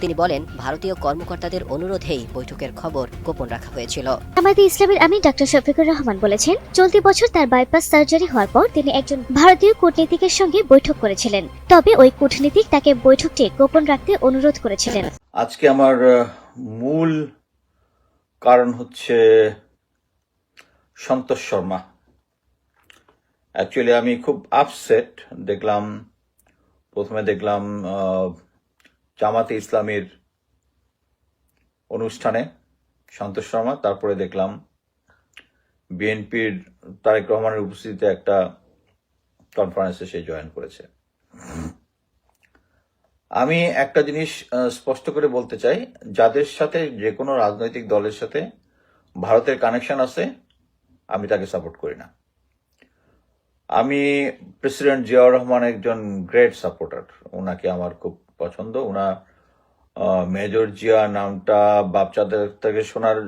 তিনি বলেন, ভারতীয় কর্মকর্তাদের অনুরোধেই বৈঠকের খবর গোপন রাখা হয়েছিল। জামায়াতে ইসলামের আমির ডক্টর শফিকুর রহমান বলেছেন, চলতি বছর তার বাইপাস সার্জারি হওয়ার পর তিনি একজন ভারতীয় কূটনীতিকের সঙ্গে বৈঠক করেছিলেন। তবে ওই কূটনীতিক তাকে বৈঠকটি গোপন রাখতে অনুরোধ করেছিলেন। আজকে আমার মূল কারণ হচ্ছে সন্তোষ শর্মা। অ্যাকচুয়ালি আমি খুব আপসেট। প্রথমে দেখলাম জামাতে ইসলামীর অনুষ্ঠানে সন্তোষ শর্মা, তারপরে দেখলাম বিএনপির তারেক রহমানের উপস্থিতিতে একটা কনফারেন্সে সে জয়েন করেছে। আমি একটা জিনিস স্পষ্ট করে বলতে চাই, যাদের সাথে যে কোনো রাজনৈতিক দলের সাথে ভারতের কানেকশন আছে আমি তাকে সাপোর্ট করি না। আমি প্রেসিডেন্ট জিয়াউর রহমান একজন গ্রেট সাপোর্টার, ওনাকে আমার খুব পছন্দ। ওনার মেজর জিয়া নামটা বাপচাদের থেকে শোনার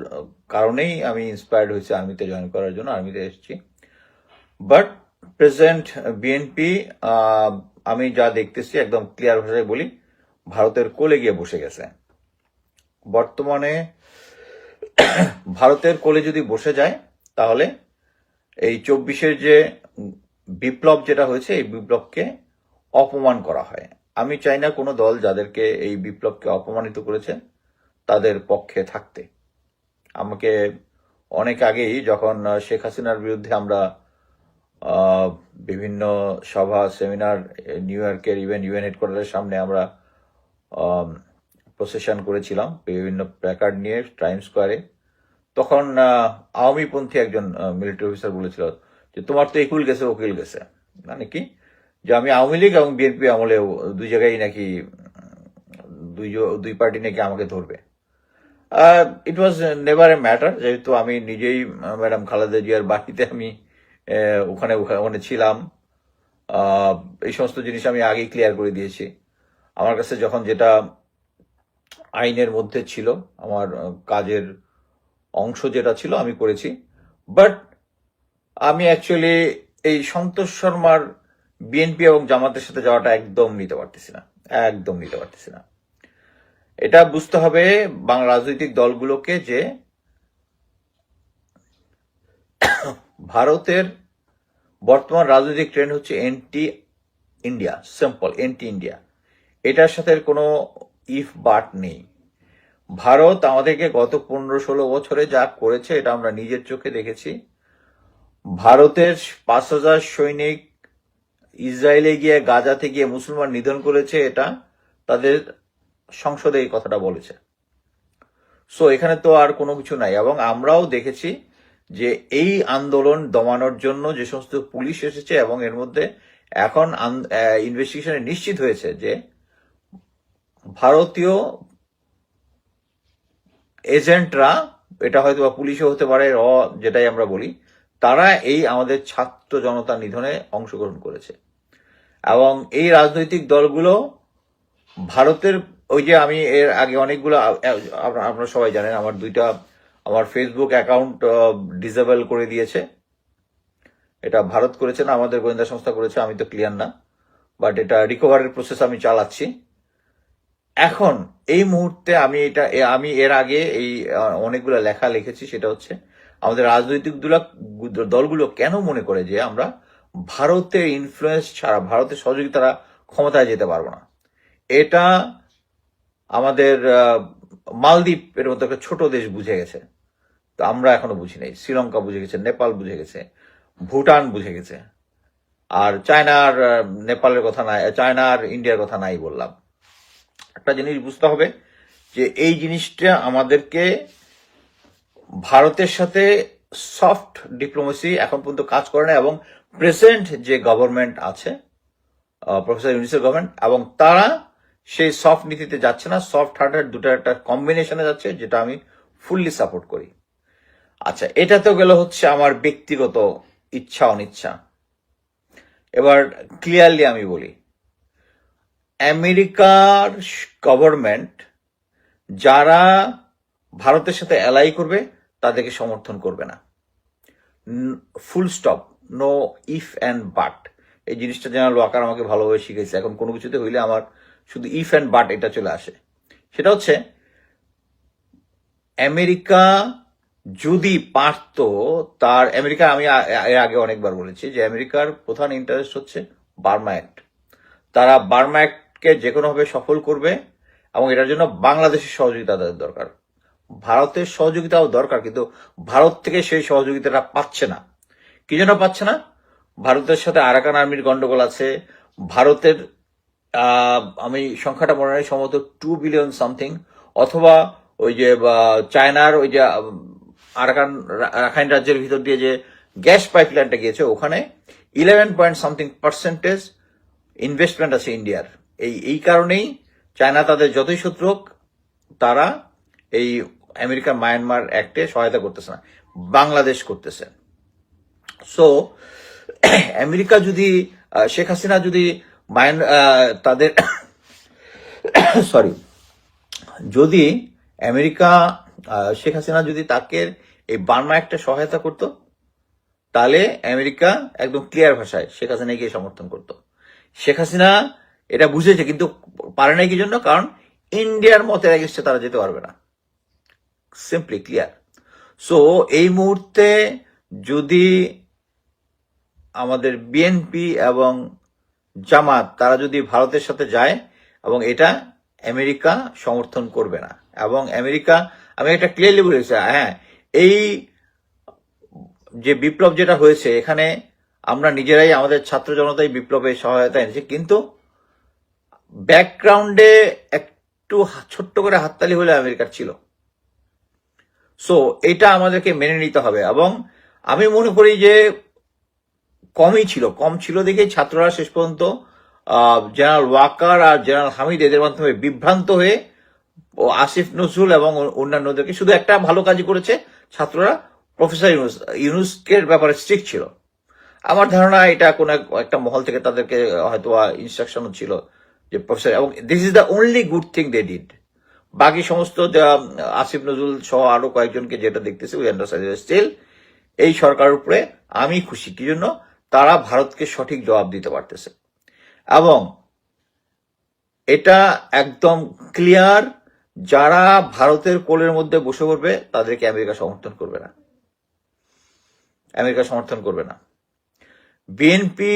কারণেই আমি ইন্সপায়ার্ড হয়েছি আর্মিতে জয়েন করার জন্য, আর্মিতে এসেছি। বাট প্রেসিডেন্ট বিএনপি আমি যা দেখতেছি একদম ক্লিয়ার ভাষায় বলি, ভারতের কোলে গিয়ে বসে গেছে। বর্তমানে ভারতের কোলে যদি বসে যায় তাহলে এই 24-এর যে বিপ্লব যেটা হয়েছে এই বিপ্লবকে অপমান করা হয়। আমি চাই না কোনো দল যাদেরকে এই বিপ্লবকে অপমানিত করেছে তাদের পক্ষে থাকতে। আমাকে অনেক আগেই যখন শেখ হাসিনার বিরুদ্ধে আমরা বিভিন্ন সভা সেমিনার নিউ ইয়র্কের ইউএন হেডকোয়ার্টারের সামনে আমরা প্রসেশন করেছিলাম বিভিন্ন প্ল্যাকার্ড নিয়ে টাইম স্কোয়ারে, তখন আওয়ামীপন্থী একজন মিলিটারি অফিসার বলেছিল যে তোমার তো একুল গেছে ওকিল গেছে, মানে কি যে আমি আওয়ামী লীগ এবং বিএনপি আমলে দুই জায়গায় নাকি দুই পার্টি নাকি আমাকে ধরবে। ইট ওয়াজ নেভার এ ম্যাটার, যেহেতু আমি নিজেই ম্যাডাম খালেদা জিয়ার বাড়িতে আমি ওখানে ছিলাম। এই সমস্ত জিনিস আমি আগেই ক্লিয়ার করে দিয়েছি। আমার কাছে যখন যেটা আইনের মধ্যে ছিল, আমার কাজের অংশ যেটা ছিল আমি করেছি। বাট আমি অ্যাকচুয়ালি এই সন্তোষ শর্মার বিএনপি এবং জামাতের সাথে যাওয়াটা একদম নিতে পারতেছি না। এটা বুঝতে হবে বাংলা রাজনৈতিক দলগুলোকে যে ভারতের বর্তমান রাজনৈতিক ট্রেন্ড হচ্ছে anti India, simple anti India. এটার সাথে কোনো ইফ বাট নেই। ভারত আমাদেরকে গত 15-16 বছরে যা করেছে এটা আমরা নিজের চোখে দেখেছি। ভারতের 5,000 সৈনিক ইসরায়েলে গিয়ে গাজাতে গিয়ে মুসলমান নিধন করেছে, এটা তাদের সংসদে এই কথাটা বলেছে। সো এখানে তো আর কোনো কিছু নাই। এবং আমরাও দেখেছি যে এই আন্দোলন দমানোর জন্য যে সমস্ত পুলিশ এসেছে এবং এর মধ্যে এখন ইনভেস্টিগেশনে নিশ্চিত হয়েছে যে ভারতীয় এজেন্টরা, এটা হয়তো বা পুলিশও হতে পারে, যেটাই আমরা বলি, তারা এই আমাদের ছাত্র জনতা নিধনে অংশগ্রহণ করেছে। এবং এই রাজনৈতিক দলগুলো ভারতের ওই যে আমি এর আগে অনেকগুলো আপনারা সবাই জানেন আমার ফেসবুক অ্যাকাউন্ট ডিসেবল করে দিয়েছে। এটা ভারত করেছে না আমাদের গোয়েন্দা সংস্থা করেছে, আমি তো ক্লিয়ার না, বাট এটা রিকভারের প্রসেস আমি চালাচ্ছি। এখন এই মুহূর্তে আমি এর আগে এই অনেকগুলো লেখা লিখেছি, সেটা হচ্ছে আমাদের রাজনৈতিক দলগুলো কেন মনে করে যে আমরা ভারতের ইনফ্লুয়েন্স ছাড়া, ভারতের সহযোগিতা ক্ষমতায় যেতে পারবো না। এটা আমাদের মালদ্বীপের মতো একটা ছোট দেশ বুঝে গেছে, তো আমরা এখনো বুঝি নাই। শ্রীলঙ্কা বুঝে গেছে, নেপাল বুঝে গেছে, ভুটান বুঝে গেছে, আর চায়নার নেপালের কথা নাই, চায়না আর ইন্ডিয়ার কথা নাই বললাম। একটা জিনিস বুঝতে হবে যে এই জিনিসটা আমাদেরকে ভারতের সাথে সফট ডিপ্লোমেসি এখন পর্যন্ত কাজ করে না। এবং প্রেসেন্ট যে গভর্নমেন্ট আছে, প্রফেসর ইউনূসের গভর্নমেন্ট, এবং তারা সেই সফট নীতিতে যাচ্ছে না, সফট হার্টের দুটার একটা কম্বিনেশনে যাচ্ছে, যেটা আমি ফুললি সাপোর্ট করি। আচ্ছা, এটা তো গেল হচ্ছে আমার ব্যক্তিগত ইচ্ছা অনিচ্ছা। এবার ক্লিয়ারলি আমি বলি, আমেরিকার গভর্নমেন্ট যারা ভারতের সাথে অ্যালাই করবে তাদেরকে সমর্থন করবে না, full stop, no if and but. এই জিনিসটা জেনারেল ওয়াকার আমাকে ভালোভাবে শিখেছে। এখন কোনো কিছুতে হইলে আমার শুধু ইফ অ্যান্ড বাট এটা চলে আসে। সেটা হচ্ছে আমেরিকা যদি পারত তার আমেরিকা, আমি এর আগে অনেকবার বলেছি যে আমেরিকার প্রধান ইন্টারেস্ট হচ্ছে বার্মা অ্যাক্ট। তারা বার্মা অ্যাক্টকে যে কোনোভাবে সফল করবে এবং এটার জন্য বাংলাদেশের সহযোগিতা তাদের দরকার, ভারতের সহযোগিতাও দরকার, কিন্তু ভারত থেকে সেই সহযোগিতাটা পাচ্ছে না। কি জন্য পাচ্ছে না? ভারতের সাথে আরাকান আর্মির গন্ডগোল আছে। ভারতের আমি সংখ্যাটা মনে হয় সম্ভবত 2 বিলিয়ন সামথিং, অথবা ওই যে চায়নার ওই যে রাখাইন রাজ্যের ভিতর দিয়ে যে গ্যাস পাইপলাইনটা গিয়েছে, ওখানে 11% ইনভেস্টমেন্ট আছে ইন্ডিয়ার। এই কারণেই চায়না তাদের যতই শত্রু হোক, তারা এই আমেরিকা মায়ানমার অ্যাক্টে সহায়তা করতেছে না, বাংলাদেশ করতেছে। সো আমেরিকা যদি শেখ হাসিনা যদি তাদের যদি আমেরিকা শেখ হাসিনা যদি তাকে এই বার্মা একটা সহায়তা করত, তাহলে আমেরিকা একদম ক্লিয়ার ভাষায় শেখ হাসিনাকে সমর্থন করত। শেখ হাসিনা এটা বুঝেছে, কিন্তু পারে নাই কি জন্য? কারণ ইন্ডিয়ার মতের এগেইনস্টে তারা যেতে পারবে না, সিম্পলি ক্লিয়ার। সো এই মুহূর্তে যদি আমাদের বিএনপি এবং জামাত তারা যদি ভারতের সাথে যায়, এবং এটা আমেরিকা সমর্থন করবে না, এবং আমেরিকা, আমি এটা ক্লিয়ারলি বলেছি, হ্যাঁ, এই যে বিপ্লব যেটা হয়েছে, এখানে আমরা নিজেরাই আমাদের ছাত্র জনতাই বিপ্লবে সহায়তা এনেছি, কিন্তু ব্যাকগ্রাউন্ডে একটু ছোট্ট করে হাততালি হলে আমেরিকার ছিল। সো এটা আমাদেরকে মেনে নিতে হবে, এবং আমি মনে করি যে কম ছিল দেখে ছাত্ররা শেষ পর্যন্ত জেনারেল ওয়াকার আর জেনারেল হামিদ এদের মাধ্যমে বিভ্রান্ত হয়ে আসিফ নজরুল এবং অন্যান্যদেরকে, শুধু একটা ভালো কাজই করেছে ছাত্ররা, প্রফেসর ইউনুসের ব্যাপারে স্ট্রিক্ট ছিল। আমার ধারণা এটা কোন একটা মহল থেকে তাদেরকে হয়তো ইনস্ট্রাকশন ছিল যে প্রফেসর, এবং this is the only good thing they did. বাকি সমস্ত আসিফ নজরুল সহ আরো কয়েকজনকে যেটা দেখতেছি, উই আন্ডারস্ট্যান্ড স্টিল এই সরকারের উপরে আমি খুশি। কি জন্য? তারা ভারতকে সঠিক জবাব দিতে পারতেছে, এবং এটা একদম ক্লিয়ার, যারা ভারতের কোলের মধ্যে বসে পড়বে তাদেরকে আমেরিকা সমর্থন করবে না, আমেরিকা সমর্থন করবে না। বিএনপি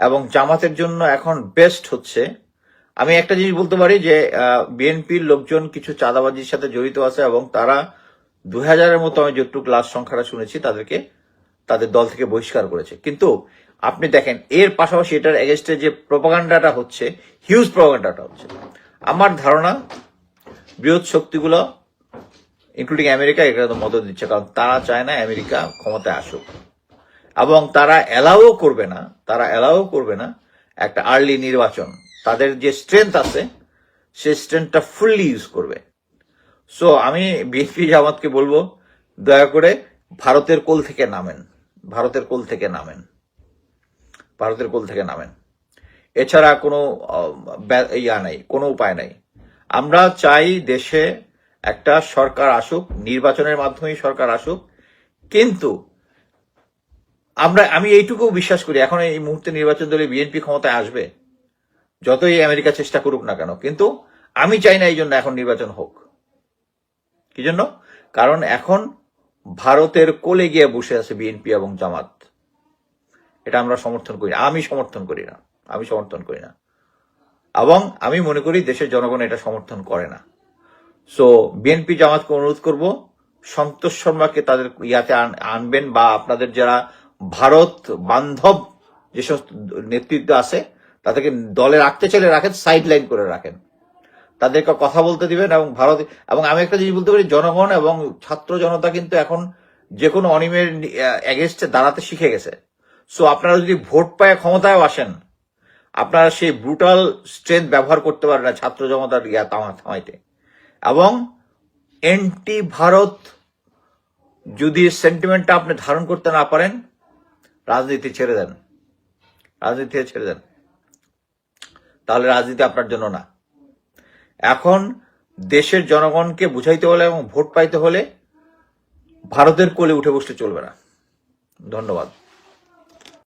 এবং জামাতের জন্য এখন বেস্ট হচ্ছে, আমি একটা জিনিস বলতে পারি যে বিএনপির লোকজন কিছু চাঁদাবাজির সাথে জড়িত আছে, এবং তারা 2000-এর মতো, আমি যতটুকু লাস্ট সংখ্যাটা শুনেছি, তাদেরকে তাদের দল থেকে বহিষ্কার করেছে। কিন্তু আপনি দেখেন এর পাশাপাশি এটার এগেইনস্টে যে প্রপাগান্ডাটা হচ্ছে, হিউজ প্রপাগান্ডাটা হচ্ছে, আমার ধারণা বৃহৎ শক্তিগুলো ইনক্লুডিং আমেরিকা এটা তো মদত দিচ্ছে, কারণ তারা চায় না আমেরিকা ক্ষমতায় আসুক, এবং তারা অ্যালাউ করবে না একটা আর্লি নির্বাচন। তাদের যে স্ট্রেংথ আছে সেই স্ট্রেংথটা ফুললি ইউজ করবে। সো আমি বিএনপি জামাতকে বলবো, দয়া করে ভারতের কোল থেকে নামেন, এছাড়া কোনো কোনো উপায় নাই। আমরা চাই দেশে একটা সরকার আসুক, নির্বাচনের মাধ্যমেই সরকার আসুক, কিন্তু আমি এইটুকু বিশ্বাস করি, এখন এই মুহূর্তে নির্বাচন দলে বিএনপি ক্ষমতায় আসবে, যতই আমেরিকা চেষ্টা করুক না কেন, কিন্তু আমি চাই না এই জন্য এখন নির্বাচন হোক। কি জন্য? কারণ এখন ভারতের কোলে গিয়ে বসে আছে বিএনপি এবং জামাত। এটা আমরা সমর্থন করি, আমি সমর্থন করি না, এবং আমি মনে করি দেশের জনগণ এটা সমর্থন করে না। সো বিএনপি জামাতকে অনুরোধ করব, সন্তোষ শর্মাকে তাদের ইয়াতে আনবেন, বা আপনাদের যারা ভারত বান্ধব যে সমস্ত নেতৃত্ব আছে তাদেরকে দলে রাখতে চাইলে রাখেন, সাইড লাইন করে রাখেন, তাদেরকে কথা বলতে দিবেন। এবং আমি একটা জিনিস বলতে পারি, জনগণ এবং ছাত্র জনতা কিন্তু এখন যে কোনো অনিয়মের এগেইনস্টে দাঁড়াতে শিখে গেছে। সো আপনারা যদি ভোট পায় ক্ষমতায় আসেন, আপনারা সেই ব্রুটাল স্ট্রেংথ ব্যবহার করতে পারেন না ছাত্র জনতার থামাইতে। এবং এন্টি ভারত যদি সেন্টিমেন্টটা আপনি ধারণ করতে না পারেন, রাজনীতি ছেড়ে দেন, তাহলে রাজনীতি আপনার জন্য না। এখন দেশের জনগণকে বুঝাইতে হলে এবং ভোট পাইতে হলে ভারতের কোলে উঠে বসতে চলবে না। ধন্যবাদ।